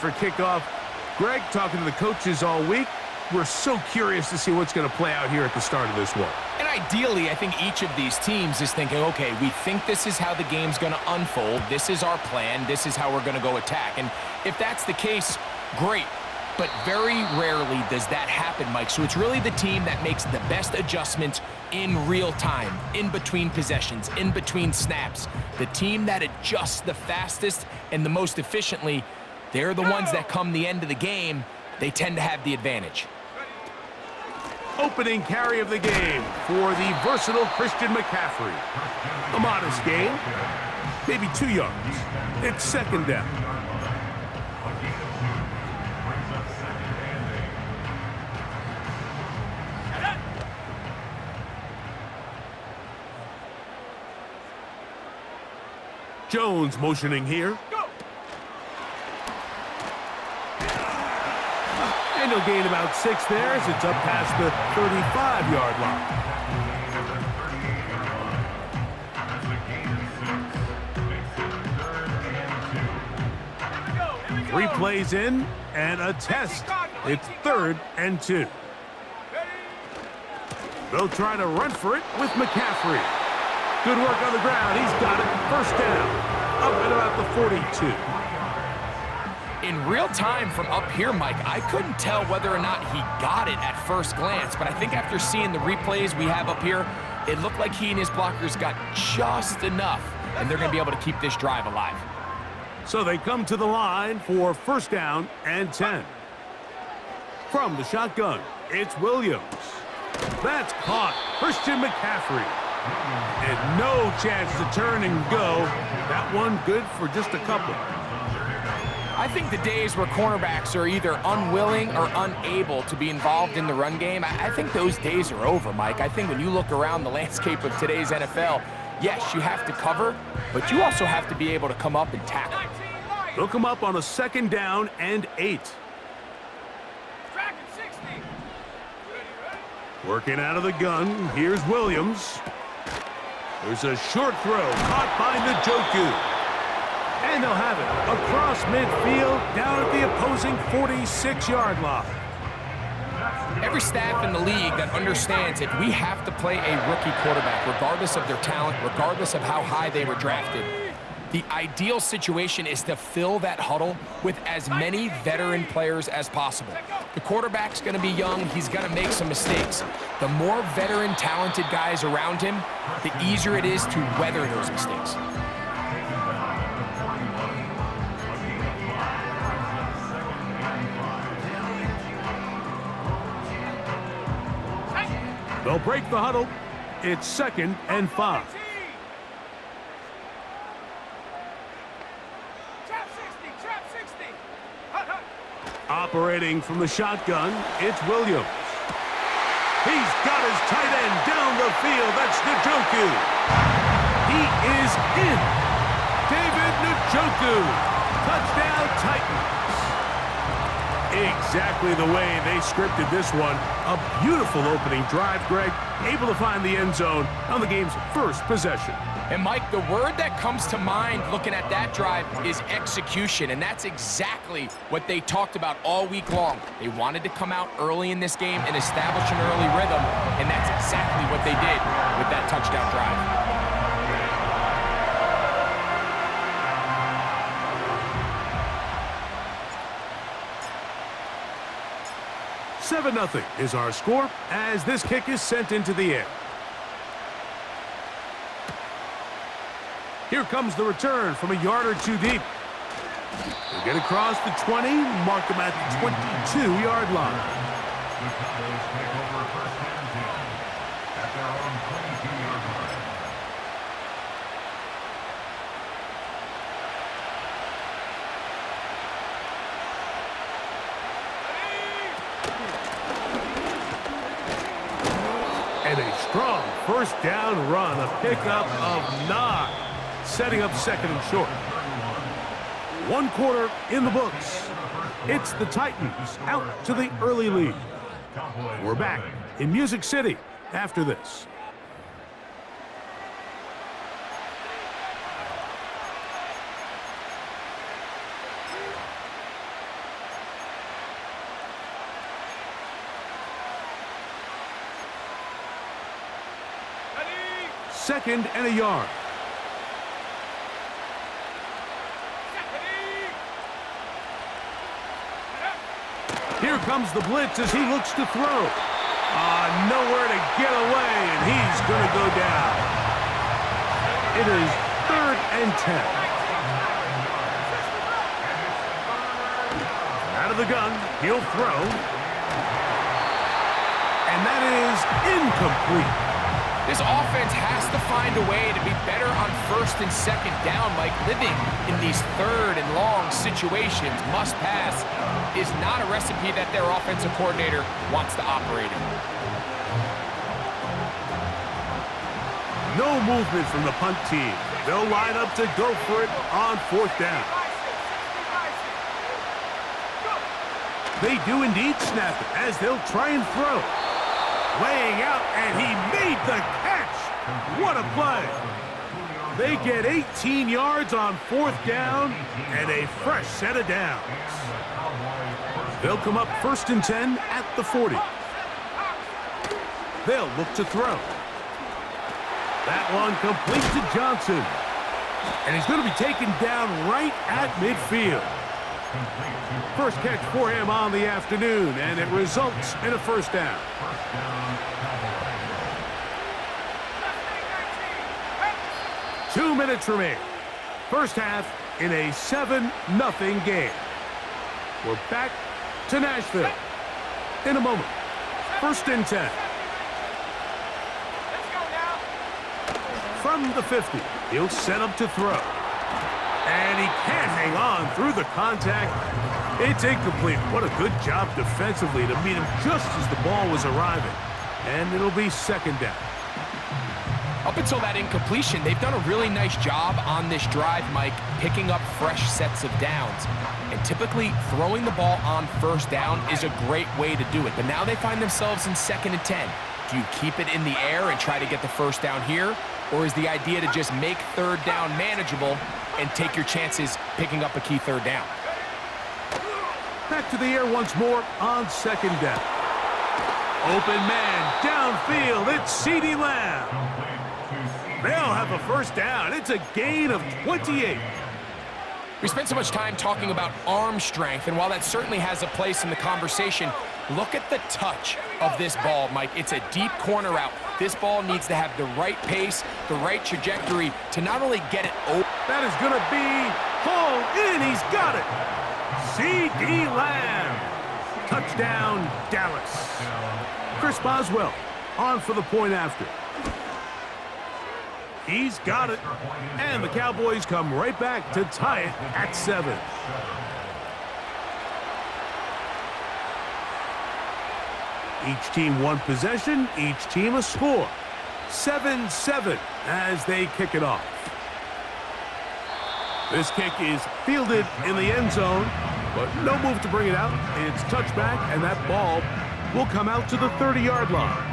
for kickoff. Greg, talking to the coaches all week, we're so curious to see what's going to play out here at the start of this one. And ideally, I think each of these teams is thinking, okay, we think this is how the game's going to unfold. This is our plan. This is how we're going to go attack. And if that's the case, great. But very rarely does that happen, Mike. So it's really the team that makes the best adjustments in real time, in between possessions, in between snaps. The team that adjusts the fastest and the most efficiently, they're the ones that come the end of the game, they tend to have the advantage. Opening carry of the game for the versatile Christian McCaffrey. A modest gain, maybe 2 yards. It's second down. Jones motioning here. And he'll gain about 6 there as it's up past the 35-yard line. 3 plays in and a test. It's 3rd and 2. They'll try to run for it with McCaffrey. Good work on the ground. He's got it. First down. Up at about the 42. In real time from up here, Mike, I couldn't tell whether or not he got it at first glance, but I think after seeing the replays we have up here, it looked like he and his blockers got just enough, and they're going to be able to keep this drive alive. So they come to the line for first down and 10. From the shotgun, it's Williams. That's caught. Christian McCaffrey. And no chance to turn and go. That one good for just a couple. I think the days where cornerbacks are either unwilling or unable to be involved in the run game, I think those days are over, Mike. I think when you look around the landscape of today's NFL, yes, you have to cover, but you also have to be able to come up and tackle. They'll come up on a second down and 8. Working out of the gun, here's Williams. There's a short throw caught by Njoku. And they'll have it across midfield down at the opposing 46-yard line. Every staff in the league that understands that we have to play a rookie quarterback, regardless of their talent, regardless of how high they were drafted. The ideal situation is to fill that huddle with as many veteran players as possible. The quarterback's going to be young. He's going to make some mistakes. The more veteran, talented guys around him, the easier it is to weather those mistakes. They'll break the huddle. It's 2nd and 5. Operating from the shotgun, it's Williams. He's got his tight end down the field. That's Njoku. He is in. David Njoku. Touchdown Titans. Exactly the way they scripted this one. A beautiful opening drive, Greg. Able to find the end zone on the game's first possession. And, Mike, the word that comes to mind looking at that drive is execution, and that's exactly what they talked about all week long. They wanted to come out early in this game and establish an early rhythm, and that's exactly what they did with that touchdown drive. 7-0 is our score as this kick is sent into the air. Here comes the return from a yard or 2 deep. They get across the 20, mark them at the 22-yard line. And a strong first down run, a pickup of 9. Setting up 2nd and short. 1 quarter in the books. It's the Titans out to the early lead. We're back in Music City after this. 2nd and a yard. Here comes the blitz as he looks to throw. Nowhere to get away, and he's going to go down. It is 3rd and 10. Out of the gun, he'll throw. And that is incomplete. This offense has to find a way to be better on 1st and 2nd down, Mike. Living in these 3rd and long situations, must pass, is not a recipe that their offensive coordinator wants to operate in. No movement from the punt team. They'll line up to go for it on 4th down. They do indeed snap it as they'll try and throw. Laying out, and he made the catch. What a play. They get 18 yards on 4th down and a fresh set of downs. They'll come up 1st and 10 at the 40. They'll look to throw. That one complete to Johnson. And he's going to be taken down right at midfield. First catch for him on the afternoon, and it results in a 1st down. Two minutes remain. First half in a 7-0 game. We're back to Nashville in a moment. 1st and 10. From the 50, he'll set up to throw. And he can't hang on through the contact. It's incomplete. What a good job defensively to meet him just as the ball was arriving. And it'll be 2nd down. Up until that incompletion, they've done a really nice job on this drive, Mike, picking up fresh sets of downs. And typically, throwing the ball on 1st down is a great way to do it. But now they find themselves in 2nd and 10. Do you keep it in the air and try to get the 1st down here? Or is the idea to just make 3rd down manageable and take your chances picking up a key 3rd down? Back to the air once more on 2nd down. Open man downfield. It's CeeDee Lamb. They'll have a 1st down. It's a gain of 28. We spent so much time talking about arm strength, and while that certainly has a place in the conversation, look at the touch of this ball, Mike. It's a deep corner route. This ball needs to have the right pace, the right trajectory to not only get it open. That is going to be hauled in. He's got it. CeeDee Lamb. Touchdown, Dallas. Chris Boswell on for the point after. He's got it. And the Cowboys come right back to tie it at 7. Each team one possession, each team a score. 7-7 as they kick it off. This kick is fielded in the end zone, but no move to bring it out. It's touchback, and that ball will come out to the 30-yard line.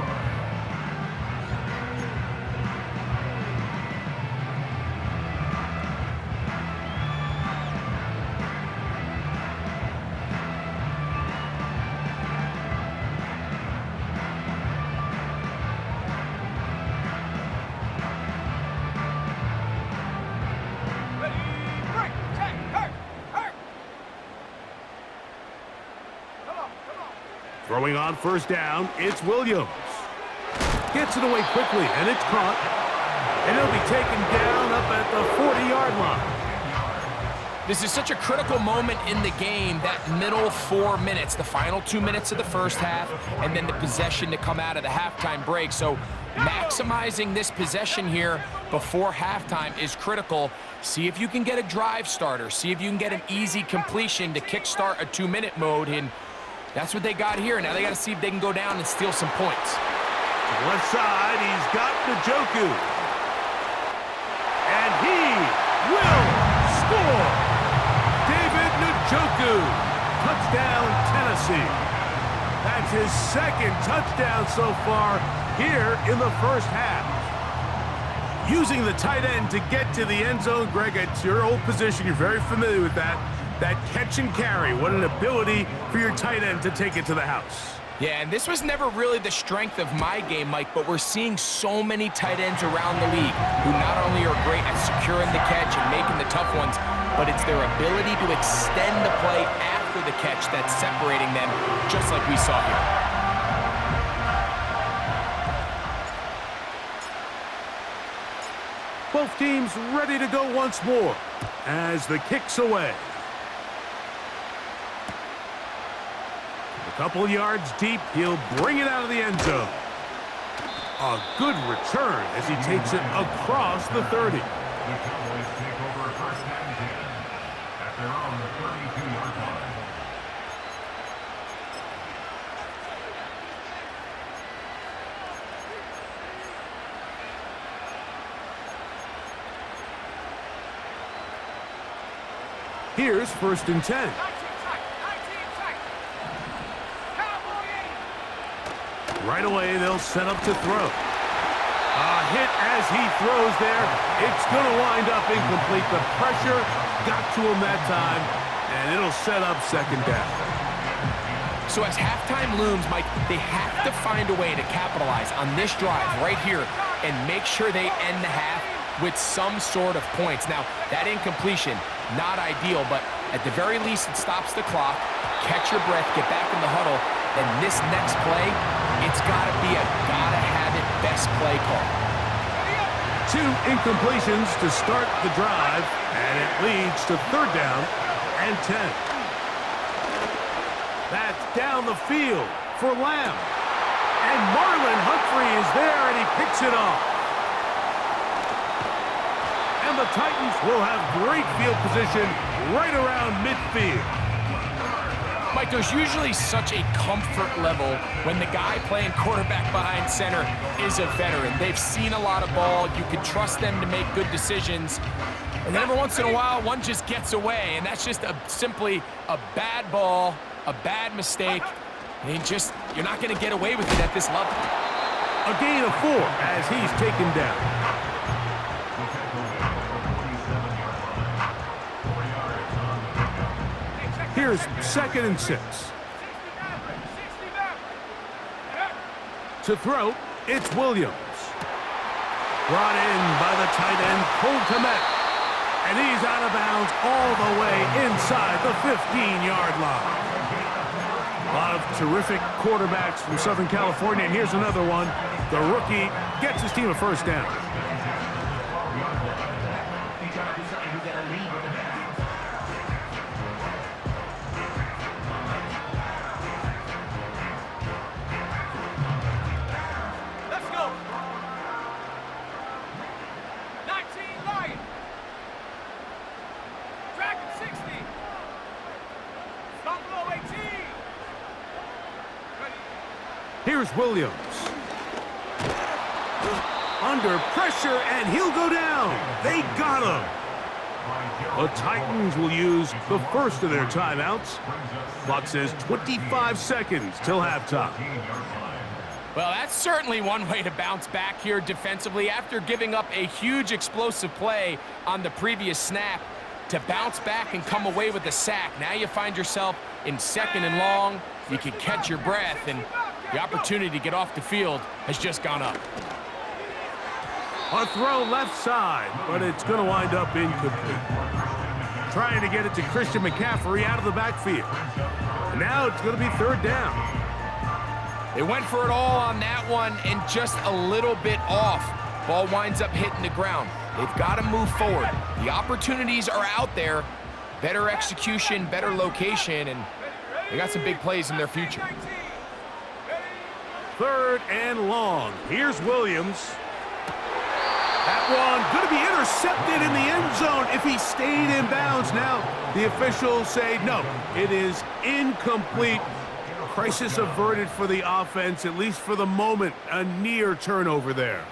Throwing on 1st down, it's Williams. Gets it away quickly, and it's caught. And it'll be taken down up at the 40-yard line. This is such a critical moment in the game, that middle 4 minutes, the final 2 minutes of the first half, and then the possession to come out of the halftime break. So maximizing this possession here before halftime is critical. See if you can get a drive starter. See if you can get an easy completion to kickstart a 2-minute mode. And that's what they got here. Now they got to see if they can go down and steal some points. Left side, he's got Njoku. And he will score. David Njoku. Touchdown, Tennessee. That's his 2nd touchdown so far here in the first half. Using the tight end to get to the end zone, Greg, it's your old position. You're very familiar with that. That catch and carry, what an ability for your tight end to take it to the house. Yeah, and this was never really the strength of my game, Mike, but we're seeing so many tight ends around the league who not only are great at securing the catch and making the tough ones, but it's their ability to extend the play after the catch that's separating them, just like we saw here. Both teams ready to go once more as the kick's away. A couple yards deep, he'll bring it out of the end zone. A good return as he takes it across the 30. The Cowboys take over first and 10 at their own 32-yard line. Here's first and 10. Right away, they'll set up to throw. A hit as he throws there. It's going to wind up incomplete. The pressure got to him that time, and it'll set up second down. So as halftime looms, Mike, they have to find a way to capitalize on this drive right here and make sure they end the half with some sort of points. Now, that incompletion, not ideal, but at the very least, it stops the clock. Catch your breath, get back in the huddle, and this next play, it's got to be a gotta-have-it best play call. 2 incompletions to start the drive, and it leads to third down and 10. That's down the field for Lamb. And Marlon Humphrey is there, and he picks it off. And the Titans will have great field position right around midfield. Mike, there's usually such a comfort level when the guy playing quarterback behind center is a veteran. They've seen a lot of ball. You can trust them to make good decisions. And then every once in a while, one just gets away, and that's just simply a bad ball, a bad mistake. You're not going to get away with it at this level. A gain of 4 as he's taken down. Here's second and 6. To throw, it's Williams. Brought in by the tight end, Cole Kmet. And he's out of bounds all the way inside the 15-yard line. A lot of terrific quarterbacks from Southern California, and here's another one. The rookie gets his team a first down. Here's Williams. Under pressure, and he'll go down. They got him. The Titans will use the first of their timeouts. Clock says 25 seconds till halftime. Well, that's certainly one way to bounce back here defensively after giving up a huge explosive play on the previous snap. To bounce back and come away with a sack. Now you find yourself in second and long. You can catch your breath, and the opportunity to get off the field has just gone up. A throw left side, but it's going to wind up incomplete. Trying to get it to Christian McCaffrey out of the backfield. And now it's going to be third down. They went for it all on that one and just a little bit off. Ball winds up hitting the ground. They've got to move forward. The opportunities are out there. Better execution, better location, and they got some big plays in their future. Third and long. Here's Williams. That one going to be intercepted in the end zone if he stayed in bounds. Now the officials say no, it is incomplete. Crisis averted for the offense, at least for the moment. A near turnover there.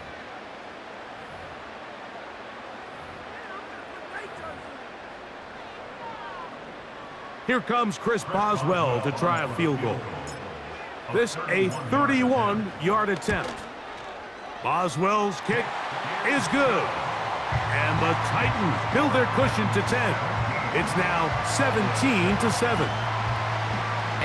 Here comes Chris Boswell to try a field goal. This a 31-yard attempt. Boswell's kick is good. And the Titans build their cushion to 10. It's now 17-7.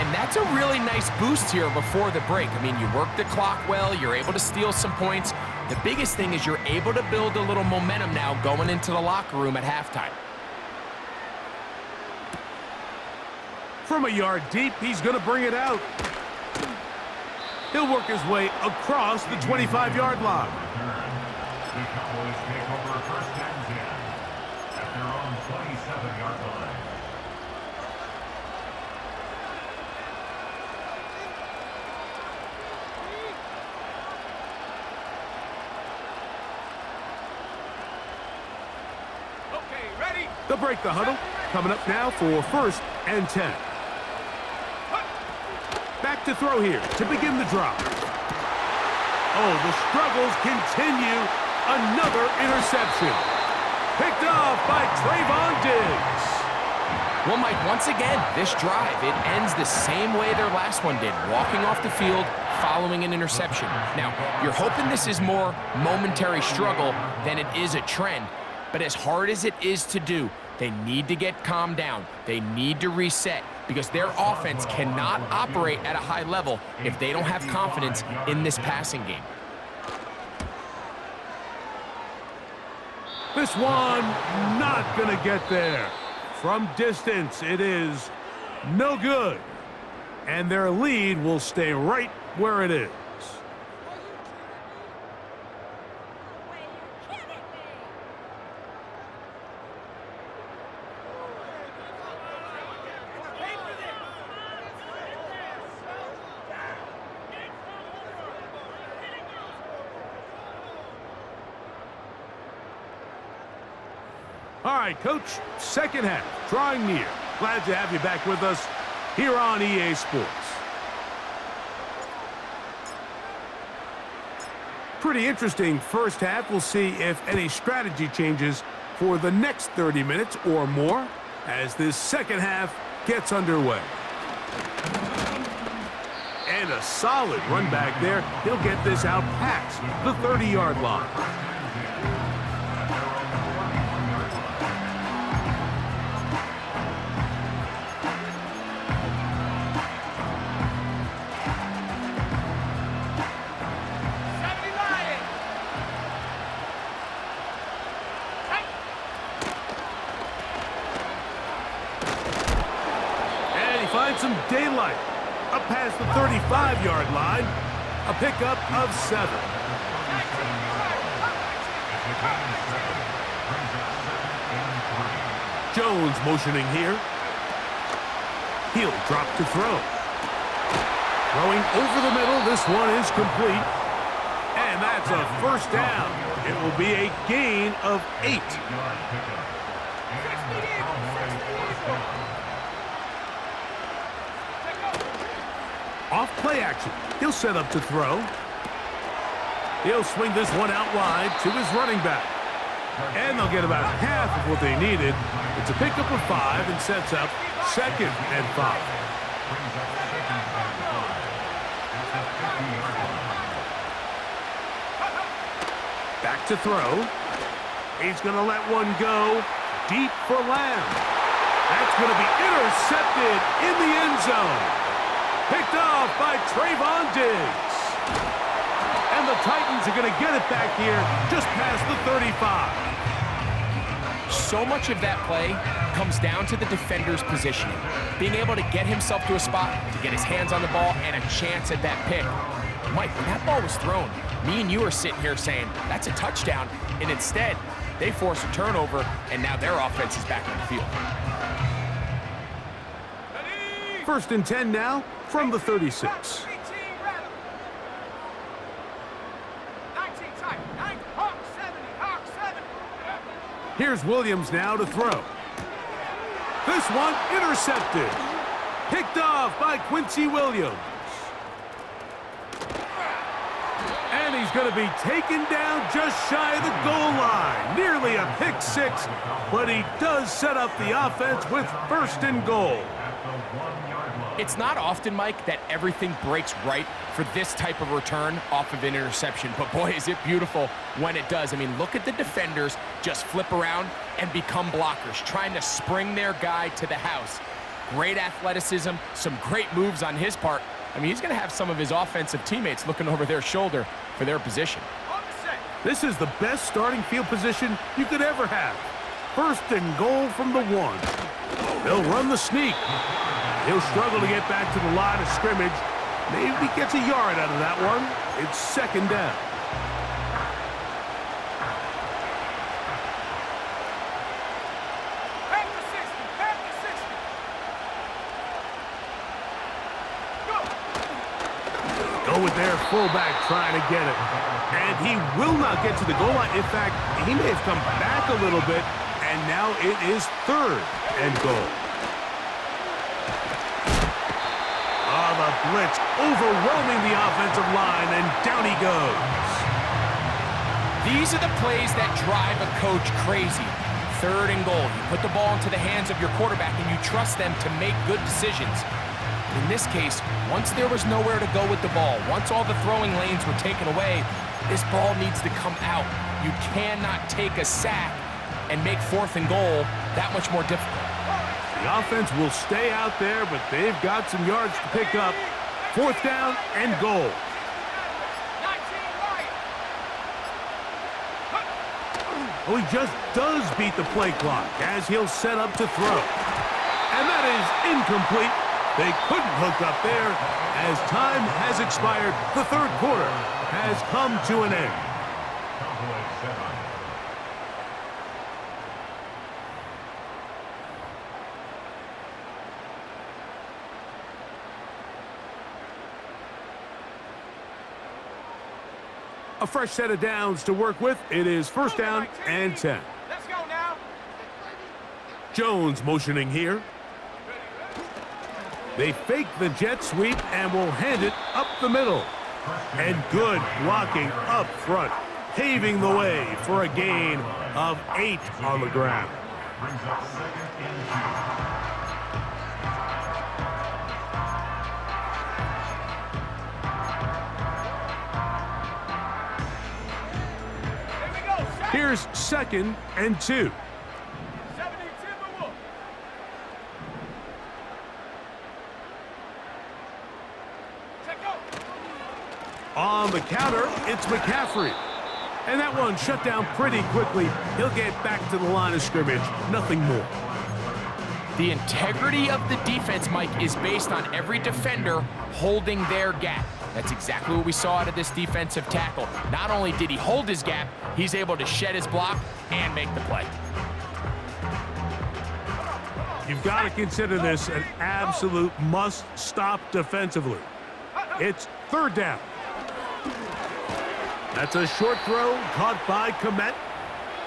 And that's a really nice boost here before the break. I mean, you work the clock well, you're able to steal some points. The biggest thing is you're able to build a little momentum now going into the locker room at halftime. From a yard deep, he's going to bring it out. He'll work his way across the 25-yard line. The Cowboys take over first and 10 at their own 27-yard line. They'll break the huddle. Coming up now for first and 10. Back to throw here to begin the drive. Oh, the struggles continue. Another interception. Picked off by Trayvon Diggs. Well, Mike, once again, this drive, it ends the same way their last one did, walking off the field, following an interception. Now, you're hoping this is more momentary struggle than it is a trend, but as hard as it is to do, they need to get calmed down. They need to reset because their offense cannot operate at a high level if they don't have confidence in this passing game. This one not going to get there. From distance, it is no good. And their lead will stay right where it is. All right, Coach, second half, drawing near. Glad to have you back with us here on EA Sports. Pretty interesting first half. We'll see if any strategy changes for the next 30 minutes or more as this second half gets underway. And a solid run back there. He'll get this out past the 30-yard line. Find some daylight up past the 35-yard line. A pickup of 7. Jones motioning here. He'll drop to throw. Throwing over the middle. This one is complete. And that's a first down. It will be a gain of 8. Off play action. He'll set up to throw. He'll swing this one out wide to his running back. And they'll get about half of what they needed. It's a pickup of 5 and sets up second and 5. Back to throw. He's going to let one go deep for Lamb. That's going to be intercepted in the end zone. Picked off by Trayvon Diggs. And the Titans are going to get it back here just past the 35. So much of that play comes down to the defender's positioning. Being able to get himself to a spot, to get his hands on the ball, and a chance at that pick. Mike, when that ball was thrown, me and you are sitting here saying, that's a touchdown. And instead, they force a turnover, and now their offense is back on the field. First and 10 now from the 36. Here's Williams now to throw. This one intercepted. Picked off by Quincy Williams. And he's going to be taken down just shy of the goal line. Nearly a pick six, but he does set up the offense with first and goal. It's not often, Mike, that everything breaks right for this type of return off of an interception. But boy, is it beautiful when it does. I mean, look at the defenders just flip around and become blockers, trying to spring their guy to the house. great athleticism, some great moves on his part. I mean, he's going to have some of his offensive teammates looking over their shoulder for their position. This is the best starting field position you could ever have. First and goal from the 1. They'll run the sneak. He'll struggle to get back to the line of scrimmage. Maybe gets a yard out of that one. It's second down. Go with their fullback trying to get it. And he will not get to the goal line. In fact, he may have come back a little bit, and now it is third and goal. The blitz overwhelming the offensive line, and down he goes. These are the plays that drive a coach crazy. Third and goal. You put the ball into the hands of your quarterback, and you trust them to make good decisions. In this case, once there was nowhere to go with the ball, once all the throwing lanes were taken away, this ball needs to come out. You cannot take a sack and make fourth and goal that much more difficult. The offense will stay out there, but they've got some yards to pick up. Fourth down and goal. Oh, he just does beat the play clock as he'll set up to throw. And that is incomplete. They couldn't hook up there as time has expired. The third quarter has come to an end. A fresh set of downs to work with. It is first down and 10. Let's go now. Jones motioning here. They fake the jet sweep and will hand it up the middle. And good blocking up front, paving the way for a gain of 8 on the ground. Brings up second and 2. Here's second and 2. 70 Timberwolves. Check go. On the counter, it's McCaffrey. And that one shut down pretty quickly. He'll get back to the line of scrimmage. Nothing more. The integrity of the defense, Mike, is based on every defender holding their gap. That's exactly what we saw out of this defensive tackle. Not only did he hold his gap, he's able to shed his block and make the play. You've got to consider this an absolute must-stop defensively. It's third down. That's a short throw caught by Kmet.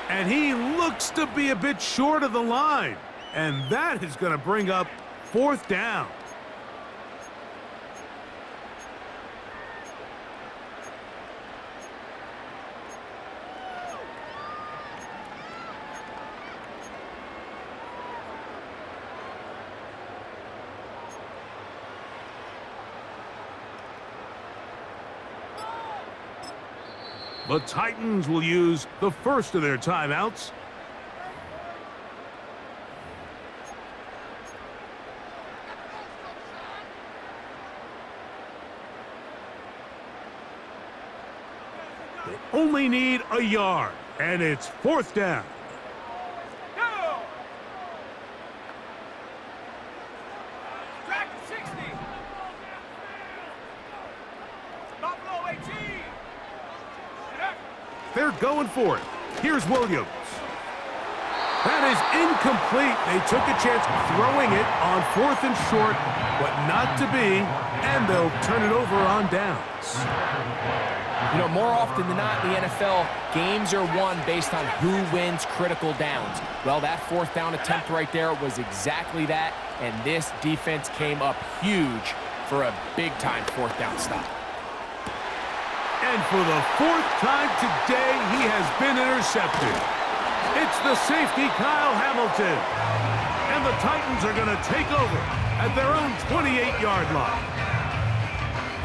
And he looks to be a bit short of the line. And that is going to bring up fourth down. The Titans will use the first of their timeouts. They only need a yard, and it's fourth down. Go. Track 60. Buffalo 18. They're going for it. Here's Williams. That is incomplete. They took a chance throwing it on fourth and short, but not to be, and they'll turn it over on downs. You know, more often than not in the NFL, games are won based on who wins critical downs. Well, that fourth down attempt right there was exactly that, and this defense came up huge for a big-time fourth down stop. And for the fourth time today, he has been intercepted. It's the safety, Kyle Hamilton. And the Titans are going to take over at their own 28-yard line.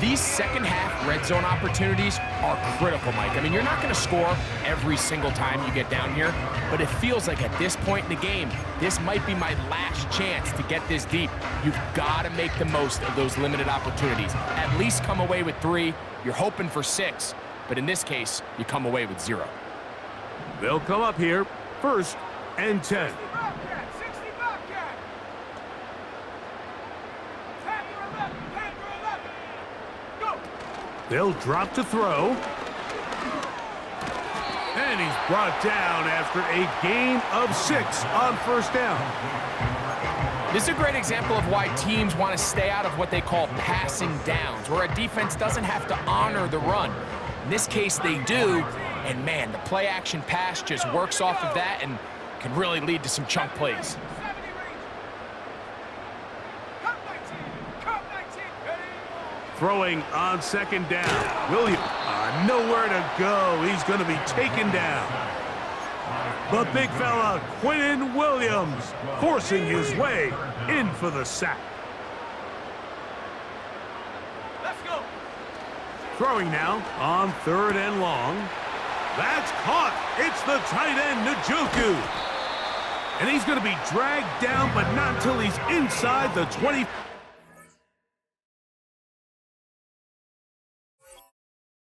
These second half red zone opportunities are critical, Mike. I mean, you're not going to score every single time you get down here, but it feels like at this point in the game, this might be my last chance to get this deep. You've got to make the most of those limited opportunities. At least come away with 3. You're hoping for 6, but in this case, you come away with 0. They'll come up here, 1st and 10. 60 Bobcat, 60 Bobcat. Panther 11, Panther 11. Go. They'll drop to throw. And he's brought down after a gain of 6 on 1st down. This is a great example of why teams want to stay out of what they call passing downs, where a defense doesn't have to honor the run. In this case, they do, and man, the play-action pass just works off of that and can really lead to some chunk plays. 70 range. Cut 19. Cut 19. Ready. Throwing on 2nd down. Williams, nowhere to go. He's going to be taken down. The big fella, Quinnen Williams, forcing his way in for the sack. Let's go. Throwing now on 3rd and long. That's caught. It's the tight end, Njoku. And he's going to be dragged down, but not until he's inside the 20.